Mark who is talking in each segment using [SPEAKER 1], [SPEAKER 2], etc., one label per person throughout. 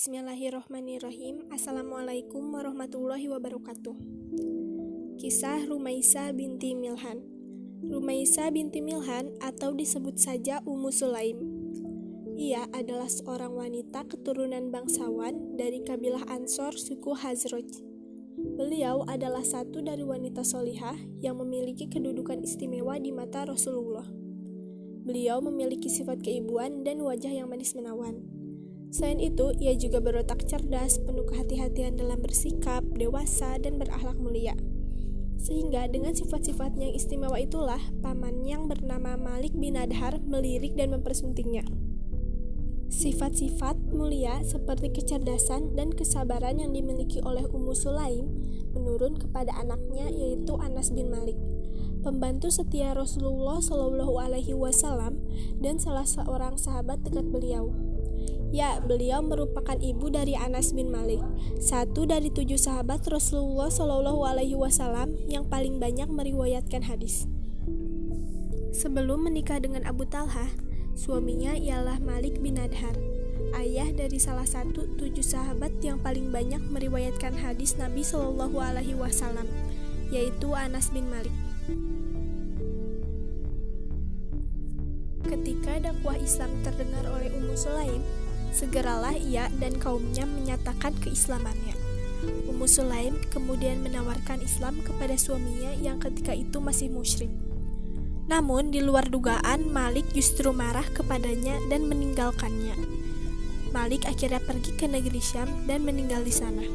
[SPEAKER 1] Bismillahirrohmanirrohim. Assalamualaikum warahmatullahi wabarakatuh. Kisah Rumaisah binti Milhan. Rumaisah binti Milhan atau disebut saja Ummu Sulaim. Ia adalah seorang wanita keturunan bangsawan dari kabilah Ansor suku Khazraj. Beliau adalah satu dari wanita solihah yang memiliki kedudukan istimewa di mata Rasulullah. Beliau memiliki sifat keibuan dan wajah yang manis menawan. Selain itu, ia juga berotak cerdas, penuh kehati-hatian dalam bersikap, dewasa, dan berakhlak mulia. Sehingga dengan sifat-sifatnya yang istimewa itulah, paman yang bernama Malik bin Adhar melirik dan mempersuntingnya. Sifat-sifat mulia seperti kecerdasan dan kesabaran yang dimiliki oleh Ummu Sulaim menurun kepada anaknya yaitu Anas bin Malik, pembantu setia Rasulullah Shallallahu Alaihi Wasallam dan salah seorang sahabat dekat beliau. Ya, beliau merupakan ibu dari Anas bin Malik, satu dari 7 sahabat Rasulullah Shallallahu Alaihi Wasallam yang paling banyak meriwayatkan hadis. Sebelum menikah dengan Abu Talhah, suaminya ialah Malik bin Adhar, ayah dari salah satu 7 sahabat yang paling banyak meriwayatkan hadis Nabi Shallallahu Alaihi Wasallam, yaitu Anas bin Malik. Ketika dakwah Islam terdengar oleh Ummu Sulaim, segeralah ia dan kaumnya menyatakan keislamannya. Ummu Sulaim kemudian menawarkan Islam kepada suaminya yang ketika itu masih musyrik. Namun di luar dugaan, Malik justru marah kepadanya dan meninggalkannya. Malik akhirnya pergi ke negeri Syam dan meninggal di sana.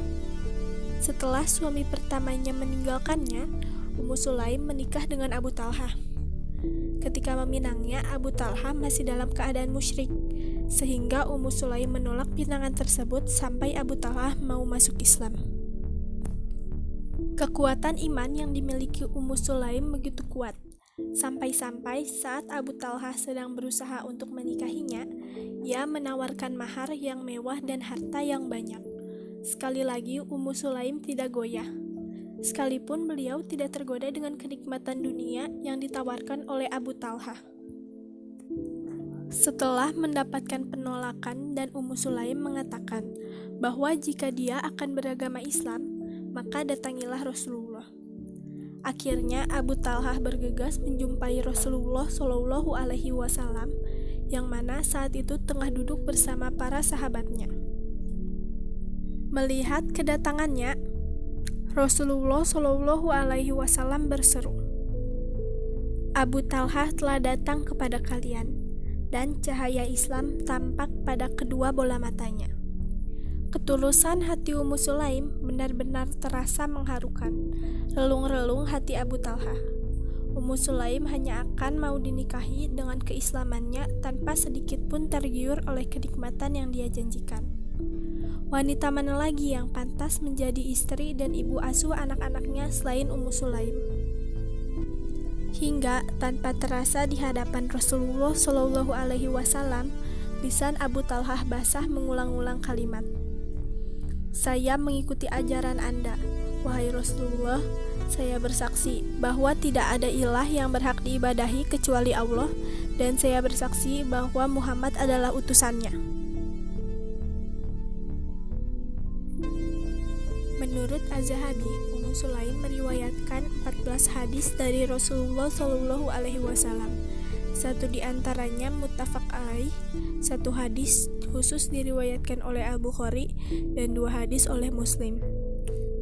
[SPEAKER 1] Setelah suami pertamanya meninggalkannya, Ummu Sulaim menikah dengan Abu Talhah. Ketika meminangnya, Abu Talhah masih dalam keadaan musyrik, sehingga Ummu Sulaim menolak pinangan tersebut sampai Abu Talhah mau masuk Islam. Kekuatan iman yang dimiliki Ummu Sulaim begitu kuat, sampai-sampai saat Abu Talhah sedang berusaha untuk menikahinya, ia menawarkan mahar yang mewah dan harta yang banyak. Sekali lagi Ummu Sulaim tidak goyah, sekalipun beliau tidak tergoda dengan kenikmatan dunia yang ditawarkan oleh Abu Talhah. Setelah mendapatkan penolakan dan Ummu Sulaim mengatakan bahwa jika dia akan beragama Islam, maka datangilah Rasulullah. Akhirnya Abu Talhah bergegas menjumpai Rasulullah Shallallahu Alaihi Wasallam, yang mana saat itu tengah duduk bersama para sahabatnya. Melihat kedatangannya, Rasulullah Shallallahu Alaihi Wasallam berseru, "Abu Talhah telah datang kepada kalian." Dan cahaya Islam tampak pada kedua bola matanya. Ketulusan hati Ummu Sulaim benar-benar terasa mengharukan. Relung-relung hati Abu Talhah. Ummu Sulaim hanya akan mau dinikahi dengan keislamannya tanpa sedikit pun tergiur oleh kenikmatan yang dia janjikan. Wanita mana lagi yang pantas menjadi istri dan ibu asuh anak-anaknya selain Ummu Sulaim? Hingga tanpa terasa di hadapan Rasulullah Shallallahu Alaihi Wasallam, lisan Abu Talhah basah mengulang-ulang kalimat, "Saya mengikuti ajaran Anda, wahai Rasulullah. Saya bersaksi bahwa tidak ada ilah yang berhak diibadahi kecuali Allah, dan saya bersaksi bahwa Muhammad adalah utusannya." Menurut Az-Zahabi, Ummu Sulaim meriwayatkan 14 hadis dari Rasulullah Shallallahu Alaihi Wasallam. Satu di antaranya muttafaq alaih, 1 hadis khusus diriwayatkan oleh Al-Bukhari, dan 2 hadis oleh Muslim.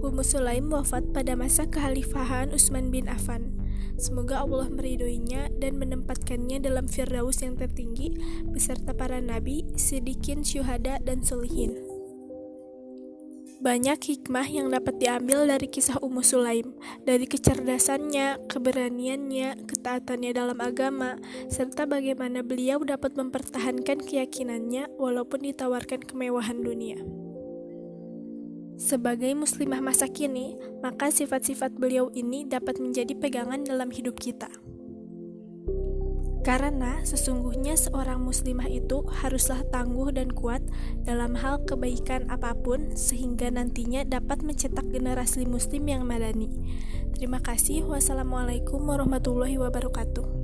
[SPEAKER 1] Ummu Sulaim wafat pada masa kekhalifahan Utsman bin Affan. Semoga Allah meridhoinya dan menempatkannya dalam Firdaus yang tertinggi beserta para nabi, siddiqin, syuhada, dan sholihin. Banyak hikmah yang dapat diambil dari kisah Ummu Sulaim, dari kecerdasannya, keberaniannya, ketaatannya dalam agama, serta bagaimana beliau dapat mempertahankan keyakinannya walaupun ditawarkan kemewahan dunia. Sebagai muslimah masa kini, maka sifat-sifat beliau ini dapat menjadi pegangan dalam hidup kita. Karena sesungguhnya seorang muslimah itu haruslah tangguh dan kuat dalam hal kebaikan apapun sehingga nantinya dapat mencetak generasi muslim yang madani. Terima kasih. Wassalamualaikum warahmatullahi wabarakatuh.